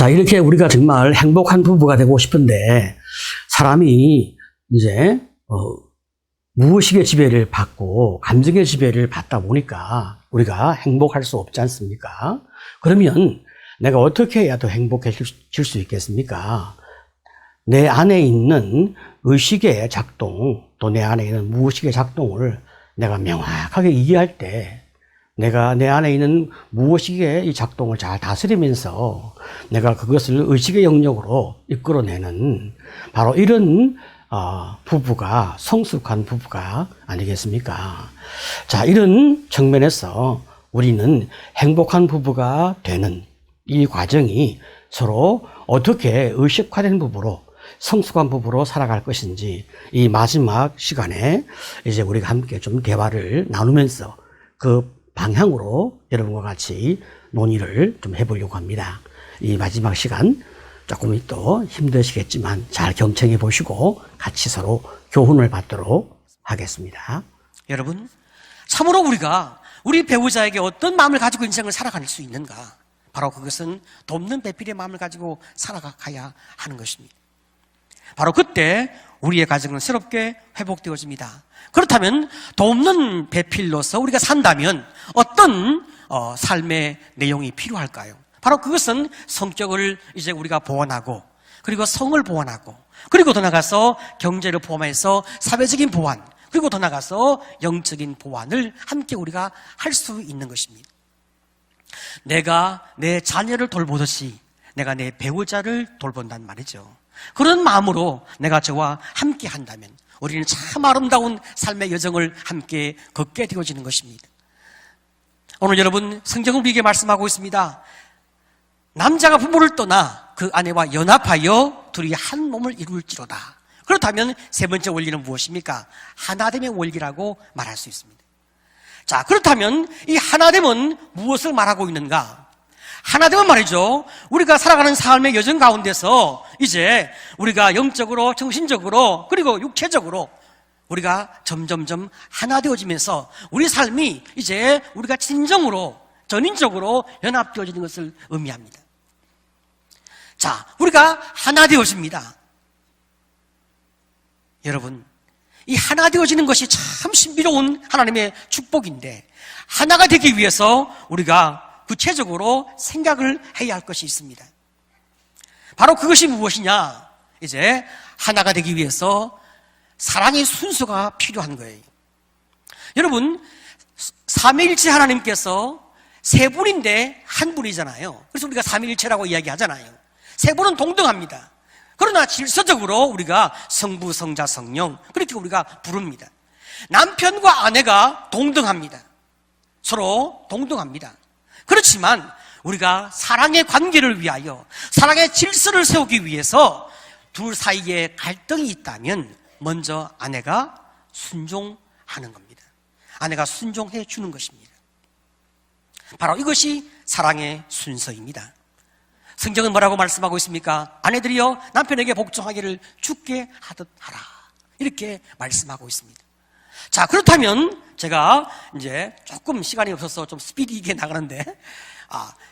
자, 이렇게 우리가 정말 행복한 부부가 되고 싶은데 사람이 이제 무의식의 지배를 받고 감정의 지배를 받다 보니까 우리가 행복할 수 없지 않습니까? 그러면 내가 어떻게 해야 더 행복해질 수 있겠습니까? 내 안에 있는 의식의 작동, 또 내 안에 있는 무의식의 작동을 내가 명확하게 이해할 때 내가 내 안에 있는 무의식의 이 작동을 잘 다스리면서 내가 그것을 의식의 영역으로 이끌어내는 바로 이런 부부가 성숙한 부부가 아니겠습니까? 자, 이런 측면에서 우리는 행복한 부부가 되는 이 과정이 서로 어떻게 의식화된 부부로 성숙한 부부로 살아갈 것인지 이 마지막 시간에 이제 우리가 함께 좀 대화를 나누면서 그 방향으로 여러분과 같이 논의를 좀 해보려고 합니다. 이 마지막 시간 조금 또 힘드시겠지만 잘 경청해 보시고 같이 서로 교훈을 받도록 하겠습니다. 여러분, 참으로 우리가 우리 배우자에게 어떤 마음을 가지고 인생을 살아갈 수 있는가? 바로 그것은 돕는 배필의 마음을 가지고 살아가야 하는 것입니다. 바로 그때 우리의 가정은 새롭게 회복되어집니다. 그렇다면 돕는 배필로서 우리가 산다면 어떤 삶의 내용이 필요할까요? 바로 그것은 성격을 이제 우리가 보완하고, 그리고 성을 보완하고, 그리고 더 나아가서 경제를 포함해서 사회적인 보완, 그리고 더 나아가서 영적인 보완을 함께 우리가 할 수 있는 것입니다. 내가 내 자녀를 돌보듯이 내가 내 배우자를 돌본단 말이죠. 그런 마음으로 내가 저와 함께 한다면 우리는 참 아름다운 삶의 여정을 함께 걷게 되어지는 것입니다. 오늘 여러분, 성경은 우리에게 말씀하고 있습니다. 남자가 부모를 떠나 그 아내와 연합하여 둘이 한 몸을 이룰지로다. 그렇다면 세 번째 원리는 무엇입니까? 하나됨의 원리라고 말할 수 있습니다. 자, 그렇다면 이 하나됨은 무엇을 말하고 있는가? 하나됨은 말이죠, 우리가 살아가는 삶의 여정 가운데서 이제 우리가 영적으로, 정신적으로, 그리고 육체적으로 우리가 점점점 하나 되어지면서 우리 삶이 이제 우리가 진정으로, 전인적으로 연합되어지는 것을 의미합니다. 자, 우리가 하나 되어집니다. 여러분, 이 하나 되어지는 것이 참 신비로운 하나님의 축복인데, 하나가 되기 위해서 우리가 구체적으로 생각을 해야 할 것이 있습니다. 바로 그것이 무엇이냐? 이제 하나가 되기 위해서 사랑의 순서가 필요한 거예요. 여러분, 삼위일체 하나님께서 세 분인데 한 분이잖아요. 그래서 우리가 삼위일체라고 이야기하잖아요. 세 분은 동등합니다. 그러나 질서적으로 우리가 성부, 성자, 성령 그렇게 우리가 부릅니다. 남편과 아내가 동등합니다. 서로 동등합니다. 그렇지만 우리가 사랑의 관계를 위하여, 사랑의 질서를 세우기 위해서 둘 사이에 갈등이 있다면 먼저 아내가 순종하는 겁니다. 아내가 순종해 주는 것입니다. 바로 이것이 사랑의 순서입니다. 성경은 뭐라고 말씀하고 있습니까? 아내들이여 남편에게 복종하기를 주께 하듯 하라, 이렇게 말씀하고 있습니다. 자, 그렇다면 제가 이제 조금 시간이 없어서 좀 스피디 있게 나가는데,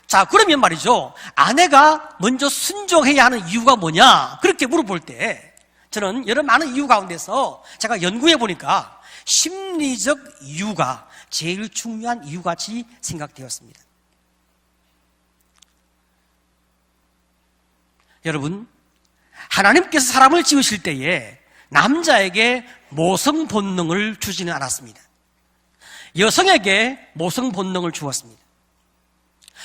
자, 그러면 말이죠, 아내가 먼저 순종해야 하는 이유가 뭐냐? 그렇게 물어볼 때 저는 여러 많은 이유 가운데서 제가 연구해 보니까 심리적 이유가 제일 중요한 이유같이 생각되었습니다. 여러분, 하나님께서 사람을 지으실 때에 남자에게 모성 본능을 주지는 않았습니다. 여성에게 모성 본능을 주었습니다.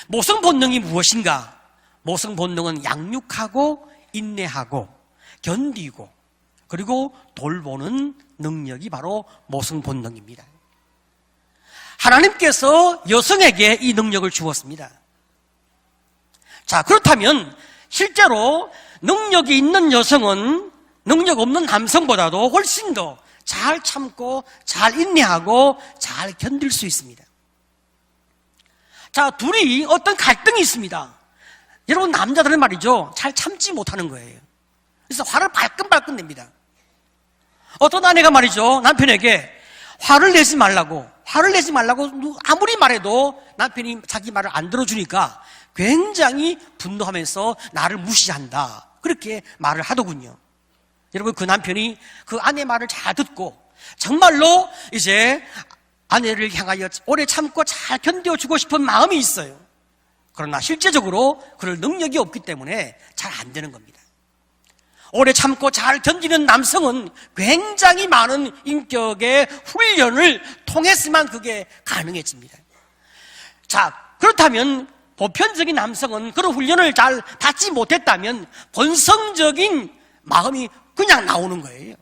모성 본능이 무엇인가? 모성 본능은 양육하고 인내하고 견디고 그리고 돌보는 능력이 바로 모성 본능입니다. 하나님께서 여성에게 이 능력을 주었습니다. 자, 그렇다면 실제로 능력이 있는 여성은 능력 없는 남성보다도 훨씬 더 잘 참고 잘 인내하고 잘 견딜 수 있습니다. 자, 둘이 어떤 갈등이 있습니다. 여러분, 남자들은 말이죠, 잘 참지 못하는 거예요. 그래서 화를 발끈발끈 냅니다. 어떤 아내가 말이죠, 남편에게 화를 내지 말라고 아무리 말해도 남편이 자기 말을 안 들어주니까 굉장히 분노하면서 나를 무시한다. 그렇게 말을 하더군요. 여러분, 그 남편이 그 아내 말을 잘 듣고 정말로 이제 아내를 향하여 오래 참고 잘 견뎌주고 싶은 마음이 있어요. 그러나 실제적으로 그럴 능력이 없기 때문에 잘 안 되는 겁니다. 오래 참고 잘 견디는 남성은 굉장히 많은 인격의 훈련을 통해서만 그게 가능해집니다. 자, 그렇다면 보편적인 남성은 그런 훈련을 잘 받지 못했다면 본성적인 마음이 그냥 나오는 거예요.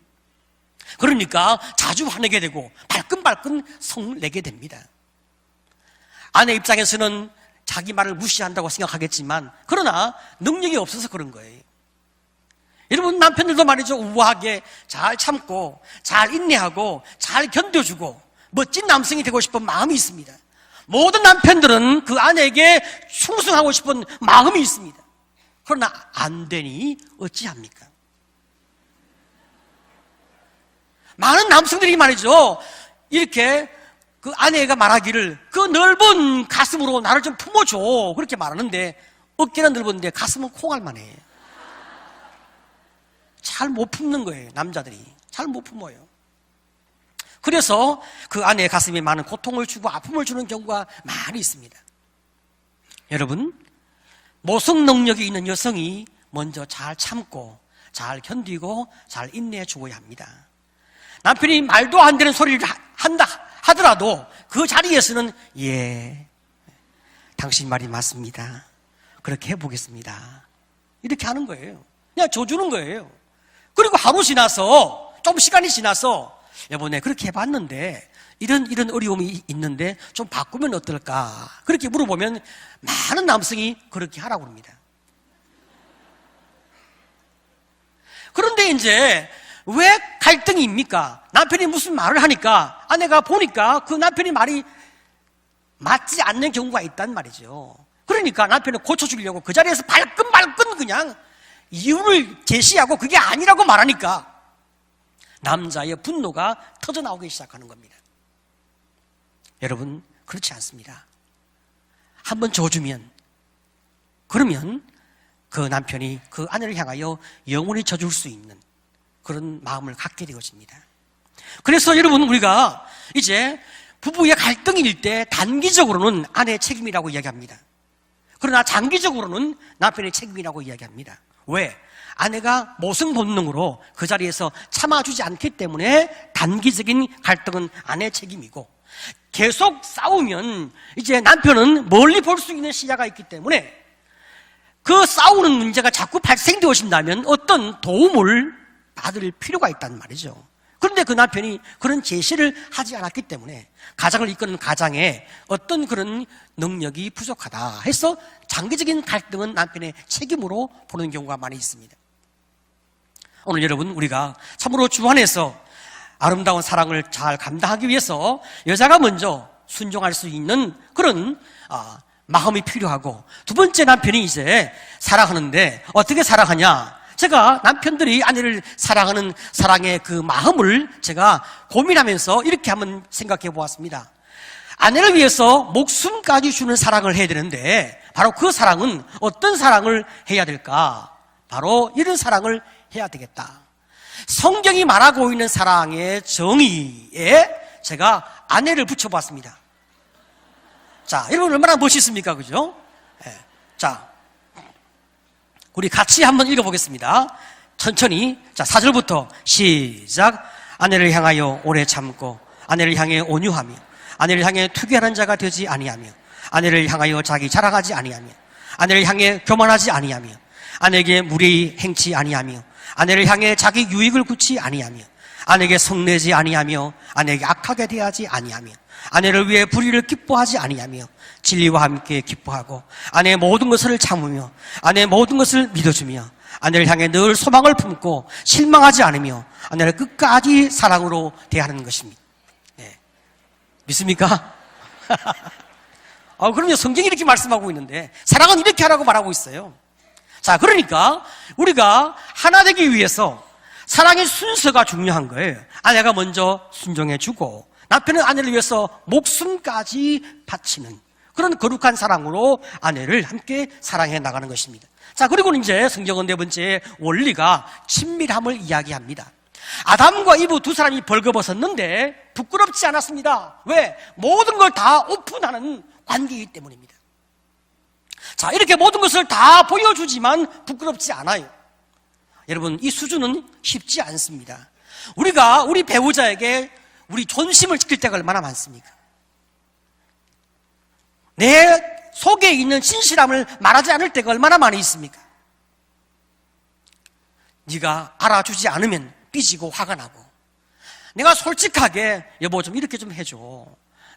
그러니까 자주 화내게 되고 발끈발끈 성을 내게 됩니다. 아내 입장에서는 자기 말을 무시한다고 생각하겠지만 그러나 능력이 없어서 그런 거예요. 여러분, 남편들도 말이죠, 우아하게 잘 참고 잘 인내하고 잘 견뎌주고 멋진 남성이 되고 싶은 마음이 있습니다. 모든 남편들은 그 아내에게 충성하고 싶은 마음이 있습니다. 그러나 안 되니 어찌합니까? 많은 남성들이 말이죠, 이렇게 그 아내가 말하기를 그 넓은 가슴으로 나를 좀 품어줘, 그렇게 말하는데 어깨는 넓은데 가슴은 콩알만 해. 잘 못 품는 거예요. 남자들이 잘 못 품어요. 그래서 그 아내의 가슴에 많은 고통을 주고 아픔을 주는 경우가 많이 있습니다. 여러분, 모성 능력이 있는 여성이 먼저 잘 참고 잘 견디고 잘 인내해 주어야 합니다. 남편이 말도 안 되는 소리를 한다 하더라도 그 자리에서는 예, 당신 말이 맞습니다. 그렇게 해보겠습니다. 이렇게 하는 거예요. 그냥 줘주는 거예요. 그리고 하루 지나서, 좀 시간이 지나서, 여보, 내 그렇게 해봤는데 이런 어려움이 있는데 좀 바꾸면 어떨까? 그렇게 물어보면 많은 남성이 그렇게 하라고 합니다. 그런데 이제 왜 갈등입니까? 남편이 무슨 말을 하니까 아내가 보니까 그 남편이 말이 맞지 않는 경우가 있단 말이죠. 그러니까 남편을 고쳐주려고 그 자리에서 발끈발끈 그냥 이유를 제시하고 그게 아니라고 말하니까 남자의 분노가 터져나오기 시작하는 겁니다. 여러분, 그렇지 않습니다. 한번 줘주면, 그러면 그 남편이 그 아내를 향하여 영원히 져줄 수 있는 그런 마음을 갖게 되어집니다. 그래서 여러분, 우리가 이제 부부의 갈등일 때 단기적으로는 아내의 책임이라고 이야기합니다. 그러나 장기적으로는 남편의 책임이라고 이야기합니다. 왜? 아내가 모성 본능으로 그 자리에서 참아주지 않기 때문에 단기적인 갈등은 아내의 책임이고, 계속 싸우면 이제 남편은 멀리 볼 수 있는 시야가 있기 때문에 그 싸우는 문제가 자꾸 발생되어진다면 어떤 도움을 받을 필요가 있다는 말이죠. 그런데 그 남편이 그런 제시를 하지 않았기 때문에 가정을 이끄는 가장에 어떤 그런 능력이 부족하다 해서 장기적인 갈등은 남편의 책임으로 보는 경우가 많이 있습니다. 오늘 여러분, 우리가 참으로 주 안에서 아름다운 사랑을 잘 감당하기 위해서 여자가 먼저 순종할 수 있는 그런 마음이 필요하고, 두 번째, 남편이 이제 사랑하는데 어떻게 사랑하냐? 제가 남편들이 아내를 사랑하는 사랑의 그 마음을 제가 고민하면서 이렇게 한번 생각해 보았습니다. 아내를 위해서 목숨까지 주는 사랑을 해야 되는데 바로 그 사랑은 어떤 사랑을 해야 될까? 바로 이런 사랑을 해야 되겠다. 성경이 말하고 있는 사랑의 정의에 제가 아내를 붙여봤습니다. 자, 여러분 얼마나 멋있습니까? 그죠? 네. 자, 우리 같이 한번 읽어보겠습니다. 천천히. 자, 4절부터 시작. 아내를 향하여 오래 참고 아내를 향해 온유하며 아내를 향해 투기하는 자가 되지 아니하며 아내를 향하여 자기 자랑하지 아니하며 아내를 향해 교만하지 아니하며 아내에게 무례히 행치 아니하며 아내를 향해 자기 유익을 굳지 아니하며 아내에게 성내지 아니하며 아내에게 악하게 대하지 아니하며 아내를 위해 불의를 기뻐하지 아니하며 진리와 함께 기뻐하고 아내의 모든 것을 참으며 아내의 모든 것을 믿어주며 아내를 향해 늘 소망을 품고 실망하지 않으며 아내를 끝까지 사랑으로 대하는 것입니다. 네. 믿습니까? 그럼요. 성경이 이렇게 말씀하고 있는데 사랑은 이렇게 하라고 말하고 있어요. 자, 그러니까 우리가 하나 되기 위해서 사랑의 순서가 중요한 거예요. 아내가 먼저 순종해주고 남편은 아내를 위해서 목숨까지 바치는 그런 거룩한 사랑으로 아내를 함께 사랑해 나가는 것입니다. 자, 그리고 이제 성경은 네 번째 원리가 친밀함을 이야기합니다. 아담과 이브 두 사람이 벌거벗었는데 부끄럽지 않았습니다. 왜? 모든 걸 다 오픈하는 관계이기 때문입니다. 자, 이렇게 모든 것을 다 보여주지만 부끄럽지 않아요. 여러분, 이 수준은 쉽지 않습니다. 우리가 우리 배우자에게 우리 존심을 지킬 때가 얼마나 많습니까? 내 속에 있는 진실함을 말하지 않을 때가 얼마나 많이 있습니까? 네가 알아주지 않으면 삐지고 화가 나고, 내가 솔직하게 여보 좀 이렇게 좀 해줘,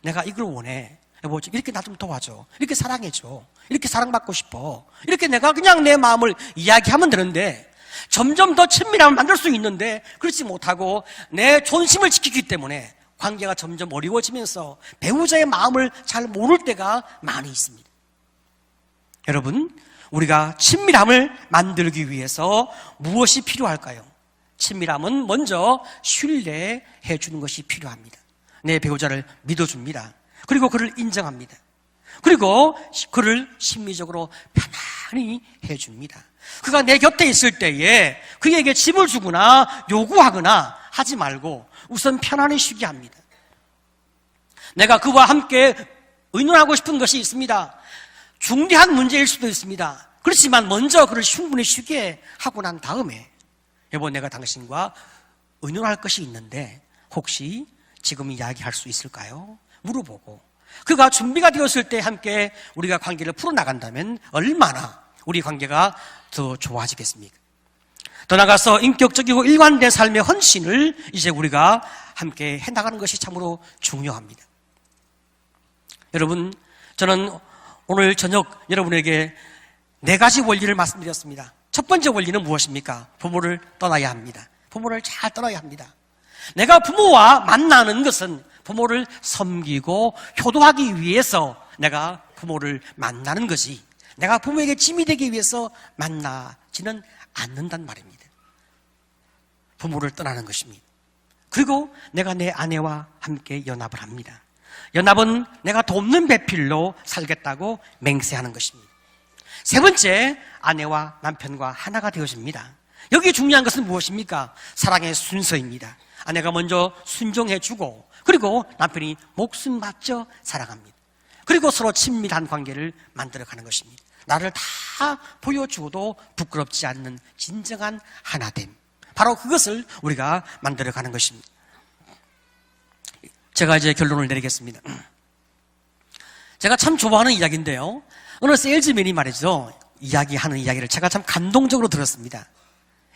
내가 이걸 원해, 여보 좀 이렇게 나 좀 도와줘, 이렇게 사랑해줘, 이렇게 사랑받고 싶어, 이렇게 내가 그냥 내 마음을 이야기하면 되는데, 점점 더 친밀함을 만들 수 있는데 그렇지 못하고 내 존심을 지키기 때문에 관계가 점점 어려워지면서 배우자의 마음을 잘 모를 때가 많이 있습니다. 여러분, 우리가 친밀함을 만들기 위해서 무엇이 필요할까요? 친밀함은 먼저 신뢰해 주는 것이 필요합니다. 내 배우자를 믿어줍니다. 그리고 그를 인정합니다. 그리고 그를 심리적으로 편안히 해줍니다. 그가 내 곁에 있을 때에 그에게 짐을 주거나 요구하거나 하지 말고 우선 편안히 쉬게 합니다. 내가 그와 함께 의논하고 싶은 것이 있습니다. 중대한 문제일 수도 있습니다. 그렇지만 먼저 그를 충분히 쉬게 하고 난 다음에 여보, 내가 당신과 의논할 것이 있는데 혹시 지금 이야기할 수 있을까요? 물어보고 그가 준비가 되었을 때 함께 우리가 관계를 풀어나간다면 얼마나 우리 관계가 더 좋아지겠습니까? 더 나아가서 인격적이고 일관된 삶의 헌신을 이제 우리가 함께 해나가는 것이 참으로 중요합니다. 여러분, 저는 오늘 저녁 여러분에게 4가지 원리를 말씀드렸습니다. 첫 번째 원리는 무엇입니까? 부모를 떠나야 합니다. 부모를 잘 떠나야 합니다. 내가 부모와 만나는 것은 부모를 섬기고 효도하기 위해서 내가 부모를 만나는 거지, 내가 부모에게 짐이 되기 위해서 만나지는 않는단 말입니다. 부모를 떠나는 것입니다. 그리고 내가 내 아내와 함께 연합을 합니다. 연합은 내가 돕는 배필로 살겠다고 맹세하는 것입니다. 세 번째, 아내와 남편과 하나가 되어집니다. 여기 중요한 것은 무엇입니까? 사랑의 순서입니다. 아내가 먼저 순종해주고 그리고 남편이 목숨 바쳐 사랑합니다. 그리고 서로 친밀한 관계를 만들어가는 것입니다. 나를 다 보여주어도 부끄럽지 않는 진정한 하나됨, 바로 그것을 우리가 만들어가는 것입니다. 제가 이제 결론을 내리겠습니다. 제가 참 좋아하는 이야기인데요, 어느 세일즈맨이 말이죠, 이야기하는 이야기를 제가 참 감동적으로 들었습니다.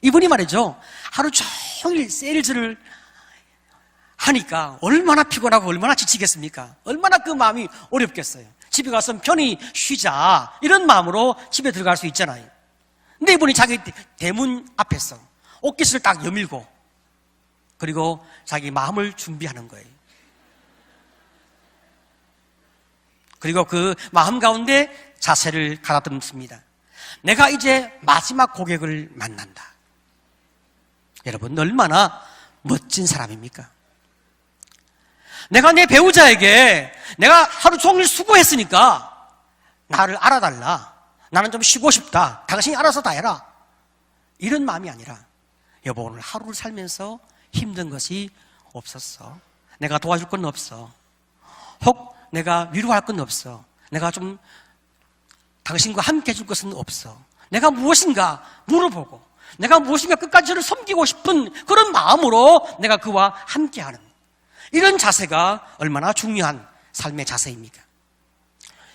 이분이 말이죠, 하루 종일 세일즈를 하니까 얼마나 피곤하고 얼마나 지치겠습니까? 얼마나 그 마음이 어렵겠어요. 집에 가서 편히 쉬자, 이런 마음으로 집에 들어갈 수 있잖아요. 근데 이분이 자기 대문 앞에서 옷깃을 딱 여밀고 그리고 자기 마음을 준비하는 거예요. 그리고 그 마음 가운데 자세를 가다듬습니다. 내가 이제 마지막 고객을 만난다. 여러분, 얼마나 멋진 사람입니까? 내가 내 배우자에게 내가 하루 종일 수고했으니까 나를 알아달라, 나는 좀 쉬고 싶다, 당신이 알아서 다 해라, 이런 마음이 아니라 여보, 오늘 하루를 살면서 힘든 것이 없었어, 내가 도와줄 건 없어, 혹 내가 위로할 건 없어, 내가 좀 당신과 함께 해줄 것은 없어, 내가 무엇인가 물어보고 내가 무엇인가 끝까지 저를 섬기고 싶은 그런 마음으로 내가 그와 함께하는 이런 자세가 얼마나 중요한 삶의 자세입니까?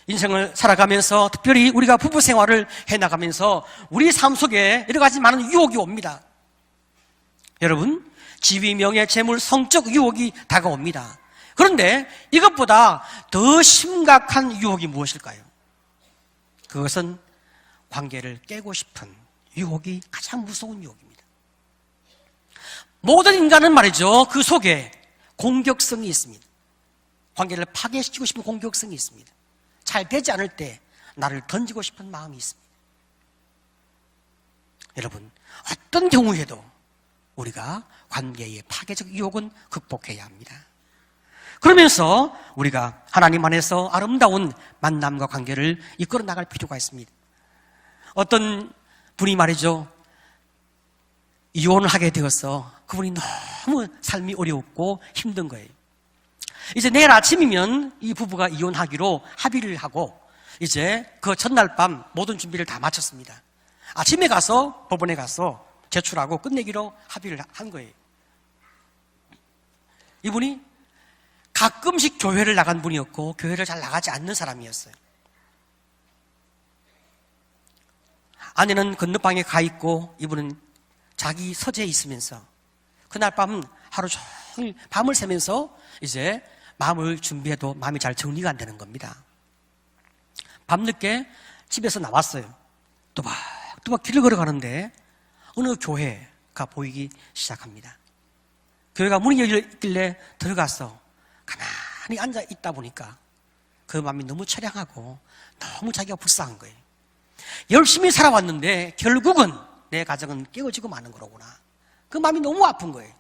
인생을 살아가면서 특별히 우리가 부부 생활을 해나가면서 우리 삶 속에 여러 가지 많은 유혹이 옵니다. 여러분, 지위, 명예, 재물, 성적 유혹이 다가옵니다. 그런데 이것보다 더 심각한 유혹이 무엇일까요? 그것은 관계를 깨고 싶은 유혹이 가장 무서운 유혹입니다. 모든 인간은 말이죠, 그 속에 공격성이 있습니다. 관계를 파괴시키고 싶은 공격성이 있습니다. 잘 되지 않을 때 나를 던지고 싶은 마음이 있습니다. 여러분, 어떤 경우에도 우리가 관계의 파괴적 유혹은 극복해야 합니다. 그러면서 우리가 하나님 안에서 아름다운 만남과 관계를 이끌어 나갈 필요가 있습니다. 어떤 분이 말이죠, 이혼을 하게 되어서 그분이 너무 삶이 어려웠고 힘든 거예요. 이제 내일 아침이면 이 부부가 이혼하기로 합의를 하고 이제 그 전날 밤 모든 준비를 다 마쳤습니다. 아침에 가서 법원에 가서 제출하고 끝내기로 합의를 한 거예요. 이분이 가끔씩 교회를 나간 분이었고 교회를 잘 나가지 않는 사람이었어요. 아내는 건너방에 가 있고 이분은 자기 서재에 있으면서 그날 밤 하루 종일 밤을 새면서 이제 마음을 준비해도 마음이 잘 정리가 안 되는 겁니다. 밤늦게 집에서 나왔어요. 또박또박 길을 걸어가는데 어느 교회가 보이기 시작합니다. 교회가 문이 열려 있길래 들어가서 가만히 앉아 있다 보니까 그 마음이 너무 처량하고 너무 자기가 불쌍한 거예요. 열심히 살아왔는데 결국은 내 가정은 깨어지고 마는 거로구나. 그 마음이 너무 아픈 거예요.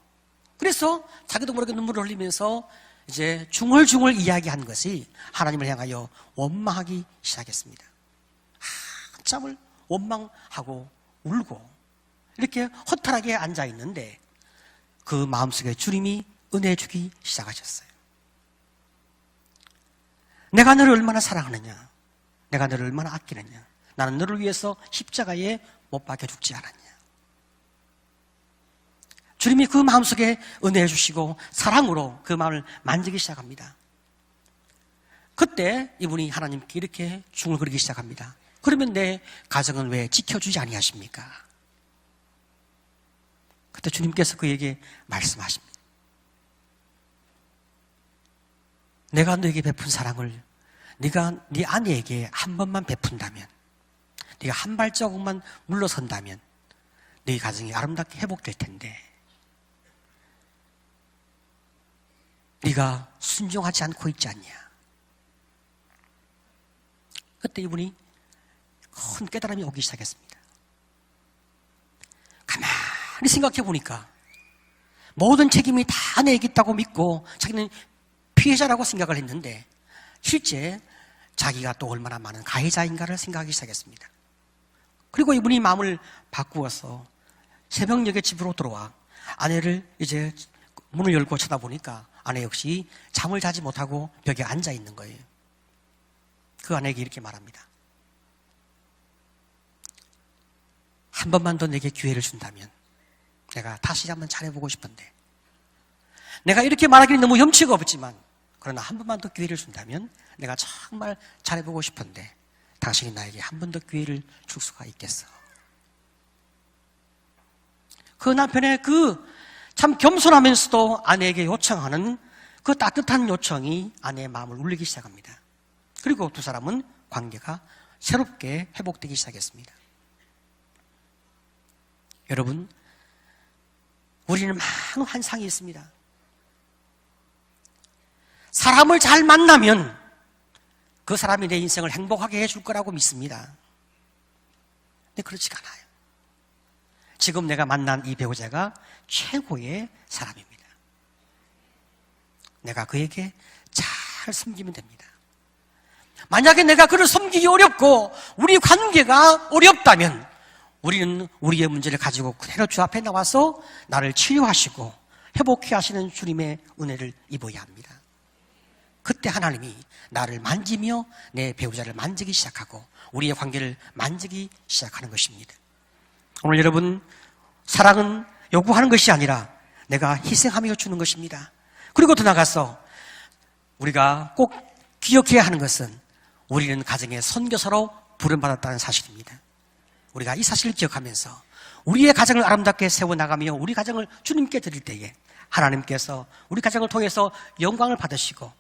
그래서 자기도 모르게 눈물을 흘리면서 이제 중얼중얼 이야기한 것이 하나님을 향하여 원망하기 시작했습니다. 한참을 원망하고 울고 이렇게 허탈하게 앉아 있는데 그 마음속에 주님이 은혜 주기 시작하셨어요. 내가 너를 얼마나 사랑하느냐, 내가 너를 얼마나 아끼느냐, 나는 너를 위해서 십자가에 못 박혀 죽지 않았냐. 주님이 그 마음속에 은혜해 주시고 사랑으로 그 마음을 만지기 시작합니다. 그때 이분이 하나님께 이렇게 중얼거리기 시작합니다. 그러면 내 가정은 왜 지켜주지 아니하십니까? 그때 주님께서 그에게 말씀하십니다. 내가 너에게 베푼 사랑을 네가 네 아내에게 한 번만 베푼다면, 네가 한 발자국만 물러선다면 네 가정이 아름답게 회복될 텐데 네가 순종하지 않고 있지 않냐. 그때 이분이 큰 깨달음이 오기 시작했습니다. 가만히 생각해 보니까 모든 책임이 다 내게 있다고 믿고 자기는 피해자라고 생각을 했는데 실제 자기가 또 얼마나 많은 가해자인가를 생각하기 시작했습니다. 그리고 이분이 마음을 바꾸어서 새벽녘에 집으로 들어와 아내를 이제 문을 열고 쳐다보니까 아내 역시 잠을 자지 못하고 벽에 앉아 있는 거예요. 그 아내에게 이렇게 말합니다. 한 번만 더 내게 기회를 준다면 내가 다시 한번 잘해보고 싶은데, 내가 이렇게 말하기는 너무 염치가 없지만 그러나 한 번만 더 기회를 준다면 내가 정말 잘해보고 싶은데 당신이 나에게 한 번 더 기회를 줄 수가 있겠어. 그 남편의 그 참 겸손하면서도 아내에게 요청하는 그 따뜻한 요청이 아내의 마음을 울리기 시작합니다. 그리고 두 사람은 관계가 새롭게 회복되기 시작했습니다. 여러분, 우리는 많은 환상이 있습니다. 사람을 잘 만나면 그 사람이 내 인생을 행복하게 해줄 거라고 믿습니다. 근데 그렇지가 않아요. 지금 내가 만난 이 배우자가 최고의 사람입니다. 내가 그에게 잘 섬기면 됩니다. 만약에 내가 그를 섬기기 어렵고 우리 관계가 어렵다면 우리는 우리의 문제를 가지고 그대로 주 앞에 나와서 나를 치유하시고 회복해 하시는 주님의 은혜를 입어야 합니다. 그때 하나님이 나를 만지며 내 배우자를 만지기 시작하고 우리의 관계를 만지기 시작하는 것입니다. 오늘 여러분, 사랑은 요구하는 것이 아니라 내가 희생하며 주는 것입니다. 그리고 더 나아가서 우리가 꼭 기억해야 하는 것은 우리는 가정의 선교사로 부름받았다는 사실입니다. 우리가 이 사실을 기억하면서 우리의 가정을 아름답게 세워나가며 우리 가정을 주님께 드릴 때에 하나님께서 우리 가정을 통해서 영광을 받으시고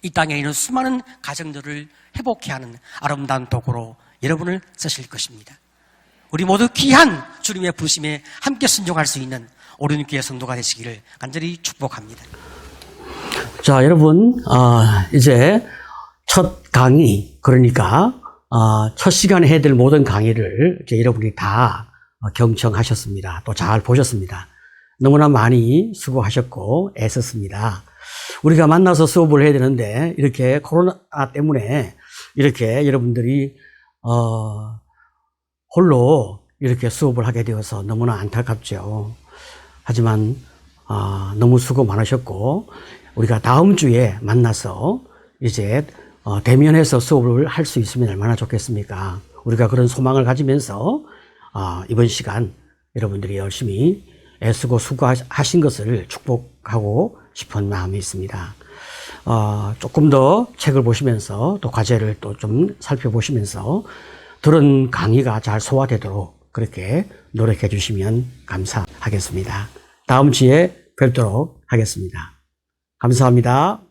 이 땅에 있는 수많은 가정들을 회복케 하는 아름다운 도구로 여러분을 쓰실 것입니다. 우리 모두 귀한 주님의 부르심에 함께 순종할 수 있는 오륜교회 성도가 되시기를 간절히 축복합니다. 자, 여러분, 이제 첫 강의, 그러니까 첫 시간에 해야 될 모든 강의를 이제 여러분이 다 경청하셨습니다. 또 잘 보셨습니다. 너무나 많이 수고하셨고 애썼습니다. 우리가 만나서 수업을 해야 되는데 이렇게 코로나 때문에 이렇게 여러분들이 홀로 이렇게 수업을 하게 되어서 너무나 안타깝죠. 하지만 너무 수고 많으셨고 우리가 다음 주에 만나서 이제 대면해서 수업을 할 수 있으면 얼마나 좋겠습니까? 우리가 그런 소망을 가지면서 이번 시간 여러분들이 열심히 애쓰고 수고하신 것을 축복하고 싶은 마음이 있습니다. 조금 더 책을 보시면서 또 과제를 또 좀 살펴보시면서 들은 강의가 잘 소화되도록 그렇게 노력해 주시면 감사하겠습니다. 다음 주에 뵙도록 하겠습니다. 감사합니다.